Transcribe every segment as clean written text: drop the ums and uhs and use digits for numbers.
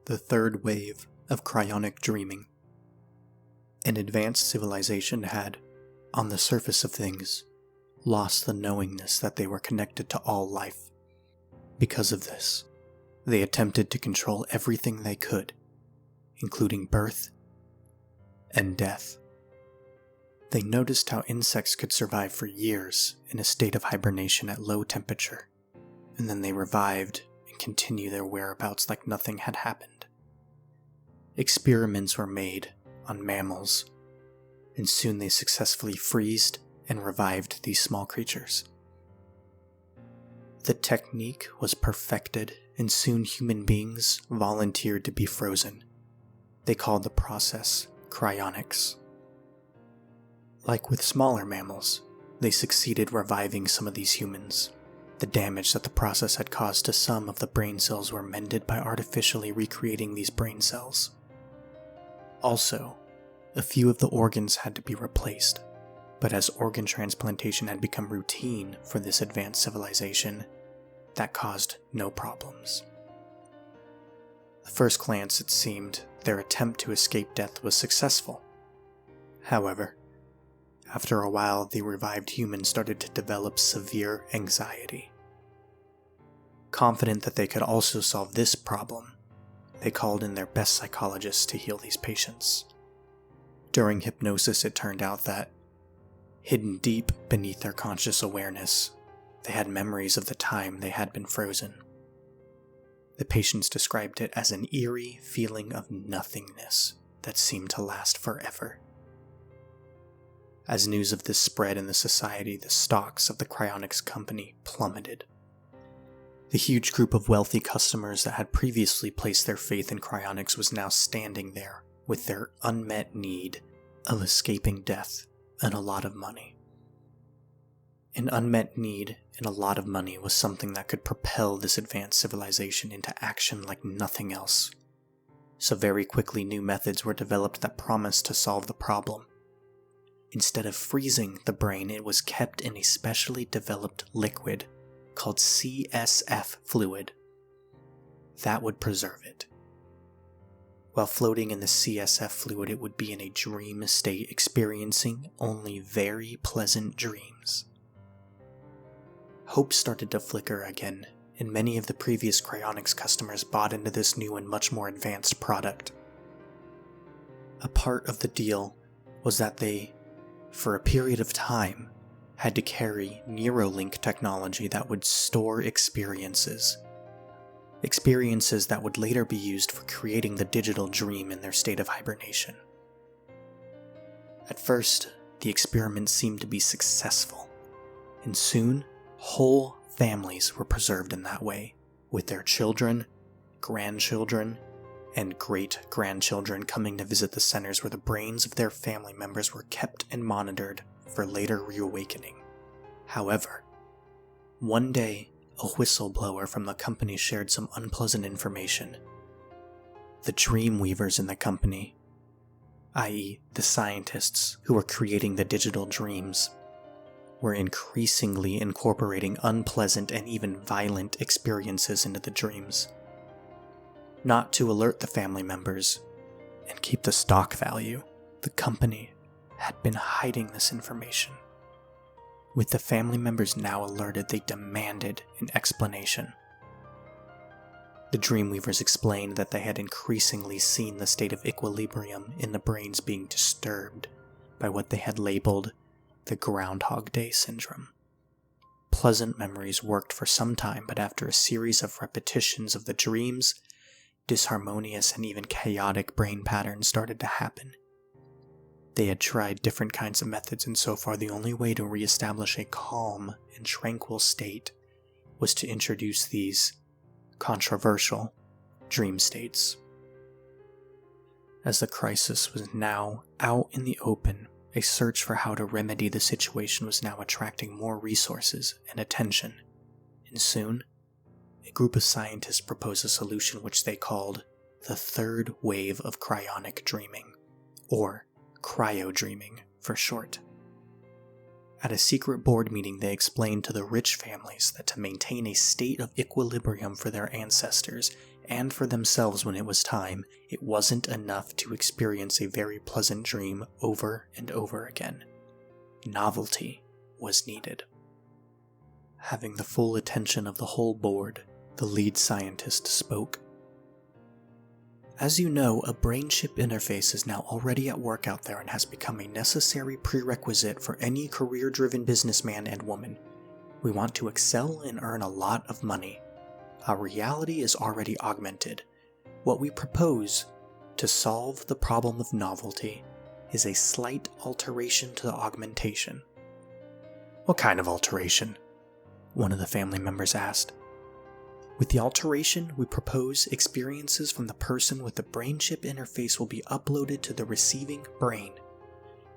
The third wave of cryonic dreaming. An advanced civilization had, on the surface of things, lost the knowingness that they were connected to all life. Because of this, they attempted to control everything they could, including birth and death. They noticed how insects could survive for years in a state of hibernation at low temperature, and then they revived and continued their whereabouts like nothing had happened. Experiments were made on mammals, and soon they successfully freezed and revived these small creatures. The technique was perfected, and soon human beings volunteered to be frozen. They called the process cryonics. Like with smaller mammals, they succeeded reviving some of these humans. The damage that the process had caused to some of the brain cells were mended by artificially recreating these brain cells. Also, a few of the organs had to be replaced, but as organ transplantation had become routine for this advanced civilization, that caused no problems. At first glance, it seemed their attempt to escape death was successful. However, after a while, the revived humans started to develop severe anxiety. Confident that they could also solve this problem, they called in their best psychologists to heal these patients. During hypnosis, it turned out that, hidden deep beneath their conscious awareness, they had memories of the time they had been frozen. The patients described it as an eerie feeling of nothingness that seemed to last forever. As news of this spread in the society, the stocks of the cryonics company plummeted. The huge group of wealthy customers that had previously placed their faith in cryonics was now standing there with their unmet need of escaping death and a lot of money. An unmet need and a lot of money was something that could propel this advanced civilization into action like nothing else. So very quickly new methods were developed that promised to solve the problem. Instead of freezing the brain, it was kept in a specially developed liquid called CSF fluid. That would preserve it. While floating in the CSF fluid, it would be in a dream state, experiencing only very pleasant dreams. Hope started to flicker again, and many of the previous cryonics customers bought into this new and much more advanced product. A part of the deal was that they, for a period of time, had to carry Neuralink technology that would store experiences that would later be used for creating the digital dream in their state of hibernation. At first, the experiment seemed to be successful, and soon, whole families were preserved in that way, with their children, grandchildren, and great-grandchildren coming to visit the centers where the brains of their family members were kept and monitored for later reawakening. However, one day, a whistleblower from the company shared some unpleasant information. The dream weavers in the company, i.e. the scientists who were creating the digital dreams, were increasingly incorporating unpleasant and even violent experiences into the dreams. Not to alert the family members and keep the stock value, the company had been hiding this information. With the family members now alerted, they demanded an explanation. The Dreamweavers explained that they had increasingly seen the state of equilibrium in the brains being disturbed by what they had labeled the Groundhog Day syndrome. Pleasant memories worked for some time, but after a series of repetitions of the dreams, disharmonious and even chaotic brain patterns started to happen. They had tried different kinds of methods, and so far the only way to reestablish a calm and tranquil state was to introduce these controversial dream states. As the crisis was now out in the open, a search for how to remedy the situation was now attracting more resources and attention, and soon, a group of scientists proposed a solution which they called the third wave of cryonic dreaming, or cryo-dreaming for short. At a secret board meeting, they explained to the rich families that to maintain a state of equilibrium for their ancestors and for themselves when it was time, it wasn't enough to experience a very pleasant dream over and over again. Novelty was needed. Having the full attention of the whole board, the lead scientist spoke. As you know, a brain-chip interface is now already at work out there and has become a necessary prerequisite for any career-driven businessman and woman. We want to excel and earn a lot of money. Our reality is already augmented. What we propose to solve the problem of novelty is a slight alteration to the augmentation. What kind of alteration? One of the family members asked. With the alteration, we propose experiences from the person with the brain chip interface will be uploaded to the receiving brain.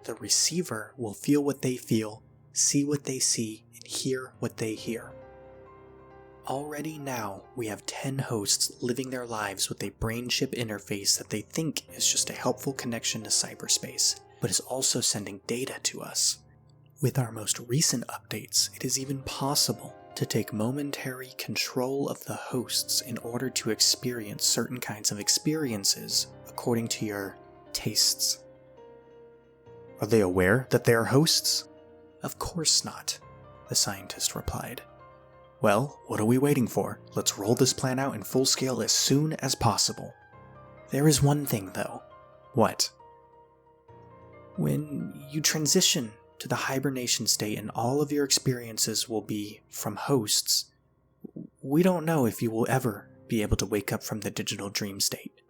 The receiver will feel what they feel, see what they see, and hear what they hear. Already now, we have 10 hosts living their lives with a brain chip interface that they think is just a helpful connection to cyberspace, but is also sending data to us. With our most recent updates, it is even possible to take momentary control of the hosts in order to experience certain kinds of experiences according to your tastes. Are they aware that they are hosts? Of course not, the scientist replied. Well, what are we waiting for? Let's roll this plan out in full scale as soon as possible. There is one thing though. What? When you transition to the hibernation state and all of your experiences will be from hosts, we don't know if you will ever be able to wake up from the digital dream state.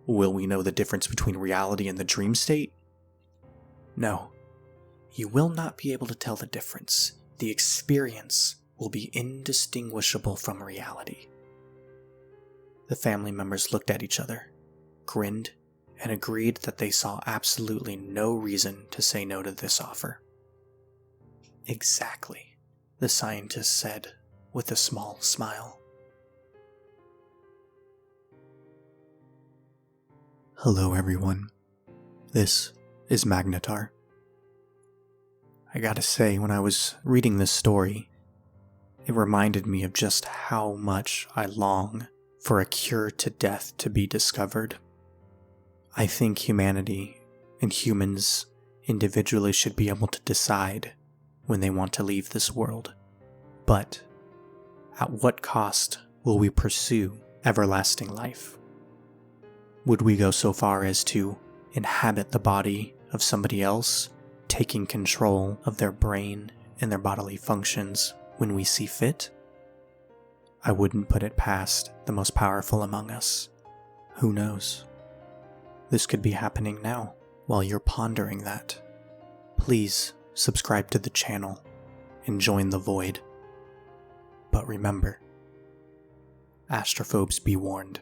Will we know the difference between reality and the dream state? No. You will not be able to tell the difference. The experience will be indistinguishable from reality. The family members looked at each other, grinned, and agreed that they saw absolutely no reason to say no to this offer. Exactly, the scientist said with a small smile. Hello everyone, this is Magnetar. I gotta say, when I was reading this story, it reminded me of just how much I long for a cure to death to be discovered. I think humanity and humans individually should be able to decide when they want to leave this world. But at what cost will we pursue everlasting life? Would we go so far as to inhabit the body of somebody else, taking control of their brain and their bodily functions when we see fit? I wouldn't put it past the most powerful among us. Who knows? This could be happening now, while you're pondering that. Please subscribe to the channel and join the void. But remember, astrophobes be warned.